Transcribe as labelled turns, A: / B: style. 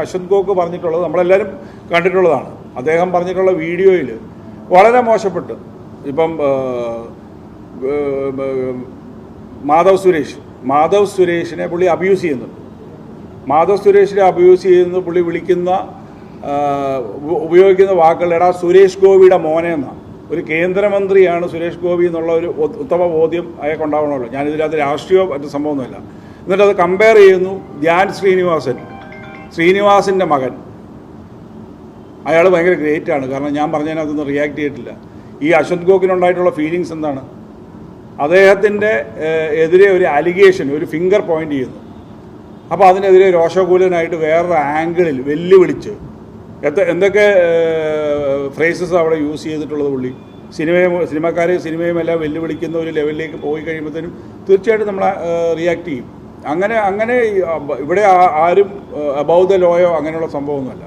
A: അശ്വന്ത് ഗോക്ക് പറഞ്ഞിട്ടുള്ളത് നമ്മളെല്ലാവരും കണ്ടിട്ടുള്ളതാണ്. അദ്ദേഹം പറഞ്ഞിട്ടുള്ള വീഡിയോയിൽ വളരെ മോശപ്പെട്ട് ഇപ്പം മാധവ് സുരേഷിനെ പുള്ളി അബ്യൂസ് ചെയ്യുന്നുണ്ട്. മാധവ് സുരേഷിനെ അബ്യൂസ് ചെയ്യുന്ന പുള്ളി ഉപയോഗിക്കുന്ന വാക്കുകൾ സുരേഷ് ഗോപിയുടെ മോനെ എന്നാണ്. ഒരു കേന്ദ്രമന്ത്രിയാണ് സുരേഷ് ഗോപി എന്നുള്ള ഒരു ഉത്തമ ബോധ്യം അയാൾക്കുണ്ടാവണമല്ലോ. ഞാനിതിനകത്ത് രാഷ്ട്രീയമോ മറ്റു സംഭവമൊന്നുമില്ല. എന്നിട്ട് അത് കമ്പയർ ചെയ്യുന്നു. ധ്യാൻ ശ്രീനിവാസിൻ്റെ മകൻ, അയാൾ ഭയങ്കര ഗ്രേറ്റാണ്. കാരണം ഞാൻ പറഞ്ഞതിനകത്തൊന്നും റിയാക്ട് ചെയ്തിട്ടില്ല. ഈ അശ്വന്ത് ഗോക്കിനുണ്ടായിട്ടുള്ള ഫീലിങ്സ് എന്താണ്? അദ്ദേഹത്തിൻ്റെ എതിരെ ഒരു അലിഗേഷൻ, ഒരു ഫിംഗർ പോയിൻ്റ് ചെയ്യുന്നു. അപ്പോൾ അതിനെതിരെ രോഷകൂലനായിട്ട് വേറൊരു ആംഗിളിൽ വെല്ലുവിളിച്ച് എന്തൊക്കെ ഫ്രേസസ് അവിടെ യൂസ് ചെയ്തിട്ടുള്ളത് പുള്ളി. സിനിമയും എല്ലാം വെല്ലുവിളിക്കുന്ന ഒരു ലെവലിലേക്ക് പോയി കഴിയുമ്പോഴത്തേനും തീർച്ചയായിട്ടും നമ്മൾ റിയാക്ട് ചെയ്യും. അങ്ങനെ ഇവിടെ ആരും അബൌ ദ ലോയോ അങ്ങനെയുള്ള സംഭവമൊന്നുമല്ല.